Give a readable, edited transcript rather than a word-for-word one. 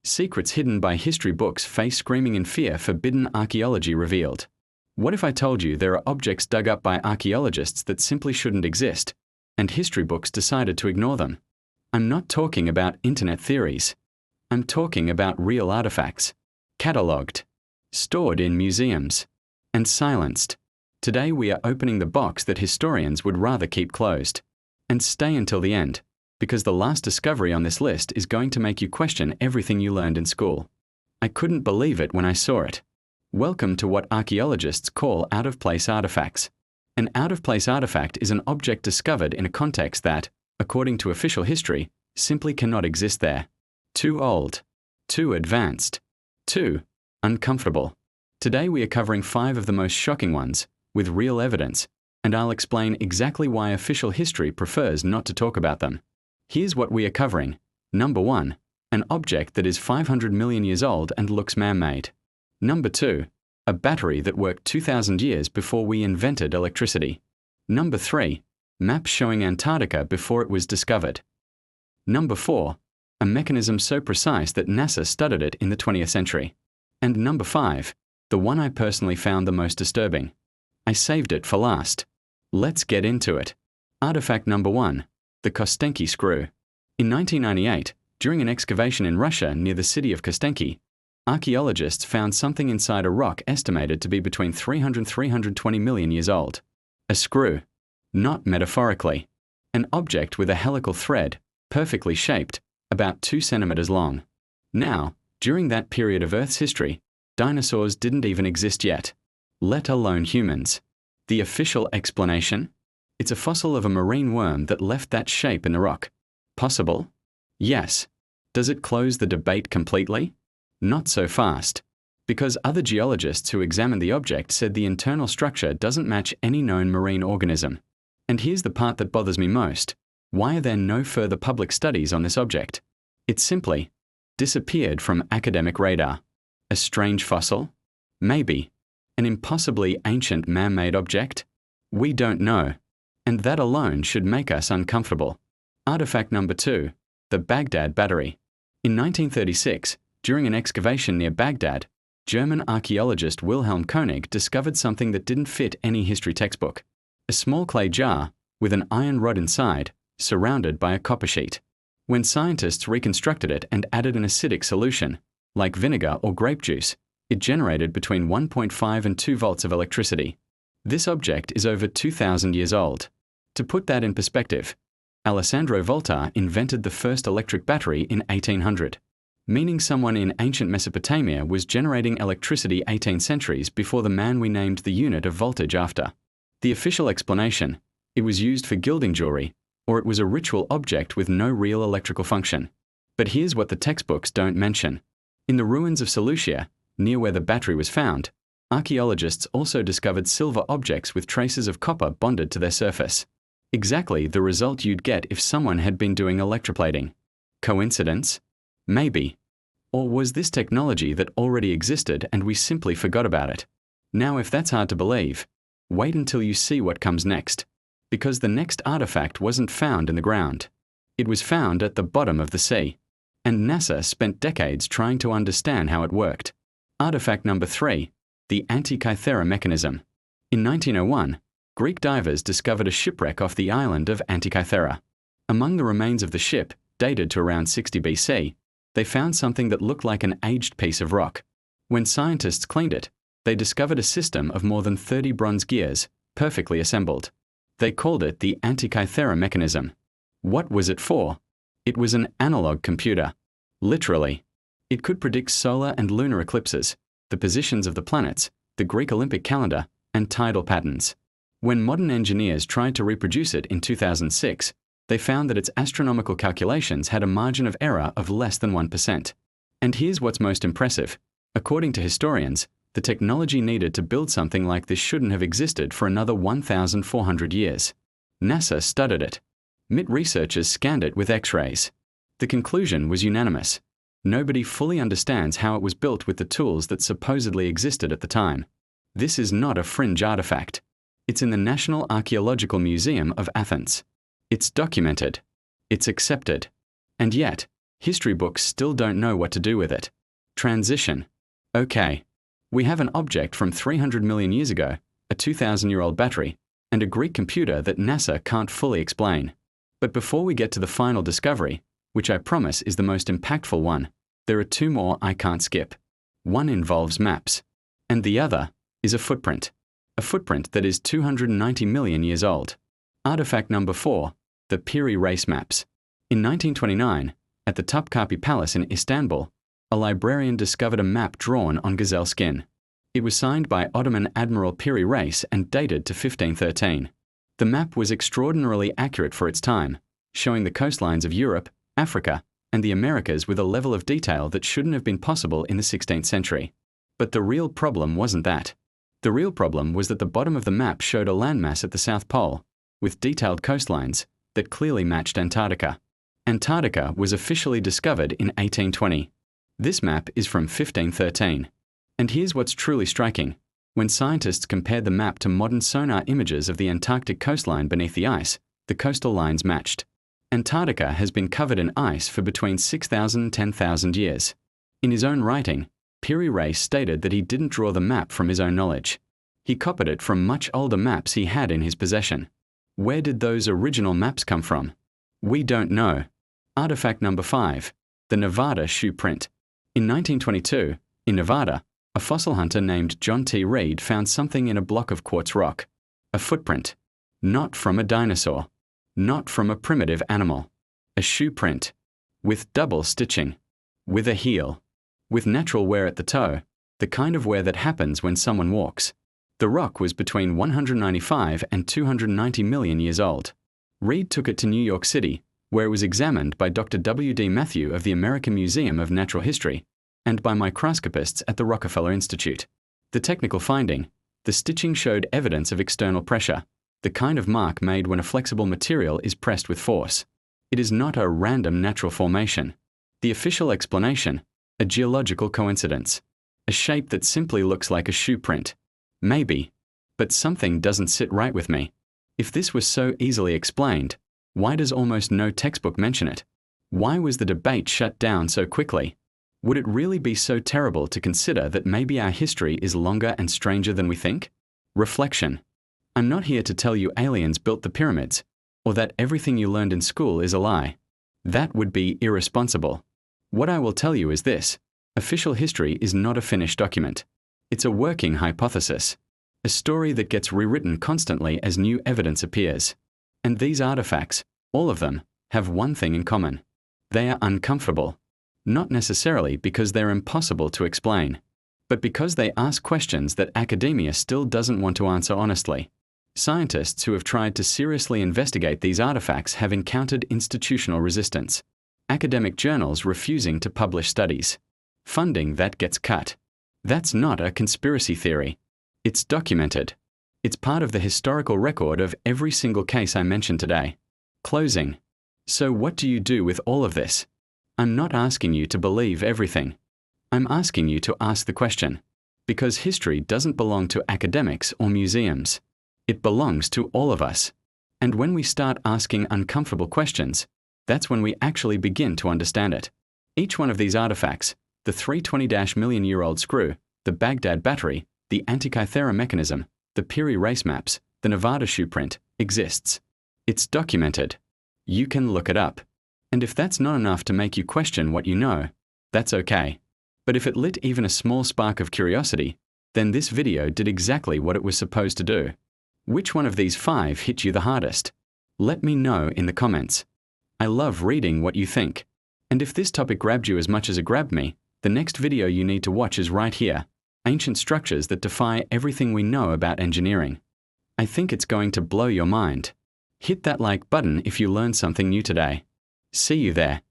Secrets hidden by history books face screaming in fear, forbidden archaeology revealed. What if I told you there are objects dug up by archaeologists that simply shouldn't exist, and history books decided to ignore them? I'm not talking about internet theories. I'm talking about real artifacts, catalogued, stored in museums, and silenced. Today we are opening the box that historians would rather keep closed. And stay until the end, because the last discovery on this list is going to make you question everything you learned in school. I couldn't believe it when I saw it. Welcome to what archaeologists call out-of-place artifacts. An out-of-place artifact is an object discovered in a context that, according to official history, simply cannot exist there. Too old, too advanced, too uncomfortable. Today we are covering 5 of the most shocking ones, with real evidence, and I'll explain exactly why official history prefers not to talk about them. Here's what we are covering. Number 1, an object that is 500 million years old and looks man-made. Number 2, a battery that worked 2,000 years before we invented electricity. Number 3, maps showing Antarctica before it was discovered. Number 4, a mechanism so precise that NASA studied it in the 20th century. And number 5, the one I personally found the most disturbing. I saved it for last. Let's get into it. Artifact number 1, the Kostenki screw. In 1998, during an excavation in Russia near the city of Kostenki, archaeologists found something inside a rock estimated to be between 300 and 320 million years old. A screw. Not metaphorically. An object with a helical thread, perfectly shaped, about 2 centimeters long. Now, during that period of Earth's history, dinosaurs didn't even exist yet, let alone humans. The official explanation? It's a fossil of a marine worm that left that shape in the rock. Possible? Yes. Does it close the debate completely? Not so fast. Because other geologists who examined the object said the internal structure doesn't match any known marine organism. And here's the part that bothers me most. Why are there no further public studies on this object? It simply disappeared from academic radar. A strange fossil? Maybe. An impossibly ancient man-made object? We don't know. And that alone should make us uncomfortable. Artifact number 2, the Baghdad battery. In 1936, during an excavation near Baghdad, German archaeologist Wilhelm Koenig discovered something that didn't fit any history textbook. A small clay jar with an iron rod inside, surrounded by a copper sheet. When scientists reconstructed it and added an acidic solution, like vinegar or grape juice, it generated between 1.5 and 2 volts of electricity. This object is over 2,000 years old. To put that in perspective, Alessandro Volta invented the first electric battery in 1800, meaning someone in ancient Mesopotamia was generating electricity 18 centuries before the man we named the unit of voltage after. The official explanation: it was used for gilding jewelry, or it was a ritual object with no real electrical function. But here's what the textbooks don't mention. In the ruins of Seleucia, near where the battery was found, archaeologists also discovered silver objects with traces of copper bonded to their surface. Exactly the result you'd get if someone had been doing electroplating. Coincidence? Maybe. Or was this technology that already existed and we simply forgot about it? Now, if that's hard to believe, wait until you see what comes next. Because the next artifact wasn't found in the ground. It was found at the bottom of the sea. And NASA spent decades trying to understand how it worked. Artifact number 3, the Antikythera mechanism. In 1901, Greek divers discovered a shipwreck off the island of Antikythera. Among the remains of the ship, dated to around 60 BC, they found something that looked like an aged piece of rock. When scientists cleaned it, they discovered a system of more than 30 bronze gears, perfectly assembled. They called it the Antikythera mechanism. What was it for? It was an analog computer. Literally. It could predict solar and lunar eclipses, the positions of the planets, the Greek Olympic calendar, and tidal patterns. When modern engineers tried to reproduce it in 2006, they found that its astronomical calculations had a margin of error of less than 1%. And here's what's most impressive. According to historians, the technology needed to build something like this shouldn't have existed for another 1,400 years. NASA studied it. MIT researchers scanned it with X-rays. The conclusion was unanimous. Nobody fully understands how it was built with the tools that supposedly existed at the time. This is not a fringe artifact. It's in the National Archaeological Museum of Athens. It's documented. It's accepted. And yet, History books still don't know what to do with it. Transition. Okay. We have an object from 300 million years ago, a 2,000-year-old battery, and a Greek computer that NASA can't fully explain. But before we get to the final discovery, which I promise is the most impactful one, there are two more I can't skip. One involves maps, and the other is a footprint that is 290 million years old. Artifact number 4, the Piri race maps. In 1929, at the Topkapi Palace in Istanbul, a librarian discovered a map drawn on gazelle skin. It was signed by Ottoman Admiral Piri Reis and dated to 1513. The map was extraordinarily accurate for its time, showing the coastlines of Europe, Africa, and the Americas with a level of detail that shouldn't have been possible in the 16th century. But the real problem wasn't that. The real problem was that the bottom of the map showed a landmass at the South Pole, with detailed coastlines, that clearly matched Antarctica. Antarctica was officially discovered in 1820. This map is from 1513. And here's what's truly striking. When scientists compared the map to modern sonar images of the Antarctic coastline beneath the ice, the coastal lines matched. Antarctica has been covered in ice for between 6,000 and 10,000 years. In his own writing, Piri Reis stated that he didn't draw the map from his own knowledge. He copied it from much older maps he had in his possession. Where did those original maps come from? We don't know. Artifact number 5, the Nevada shoe print. In 1922, in Nevada, a fossil hunter named John T. Reed found something in a block of quartz rock. A footprint. Not from a dinosaur. Not from a primitive animal. A shoe print. With double stitching. With a heel. With natural wear at the toe, the kind of wear that happens when someone walks. The rock was between 195 and 290 million years old. Reed took it to New York City, where it was examined by Dr. W. D. Matthew of the American Museum of Natural History and by microscopists at the Rockefeller Institute. The technical finding: the stitching showed evidence of external pressure, the kind of mark made when a flexible material is pressed with force. It is not a random natural formation. The official explanation: a geological coincidence. A shape that simply looks like a shoe print. Maybe. But something doesn't sit right with me. If this was so easily explained, why does almost no textbook mention it? Why was the debate shut down so quickly? Would it really be so terrible to consider that maybe our history is longer and stranger than we think? Reflection. I'm not here to tell you aliens built the pyramids, or that everything you learned in school is a lie. That would be irresponsible. What I will tell you is this: official history is not a finished document. It's a working hypothesis, a story that gets rewritten constantly as new evidence appears. And these artifacts, all of them, have one thing in common. They are uncomfortable. Not necessarily because they're impossible to explain, but because they ask questions that academia still doesn't want to answer honestly. Scientists who have tried to seriously investigate these artifacts have encountered institutional resistance. Academic journals refusing to publish studies. Funding that gets cut. That's not a conspiracy theory. It's documented. It's part of the historical record of every single case I mentioned today. Closing. So what do you do with all of this? I'm not asking you to believe everything. I'm asking you to ask the question. Because history doesn't belong to academics or museums. It belongs to all of us. And when we start asking uncomfortable questions, that's when we actually begin to understand it. Each one of these artifacts, the 320-million-year-old screw, the Baghdad battery, the Antikythera mechanism, the Piri race maps, the Nevada shoe print, exists. It's documented. You can look it up. And if that's not enough to make you question what you know, that's okay. But if it lit even a small spark of curiosity, then this video did exactly what it was supposed to do. Which one of these 5 hit you the hardest? Let me know in the comments. I love reading what you think. And if this topic grabbed you as much as it grabbed me, the next video you need to watch is right here: Ancient Structures That Defy Everything We Know About Engineering. I think it's going to blow your mind. Hit that like button if you learned something new today. See you there.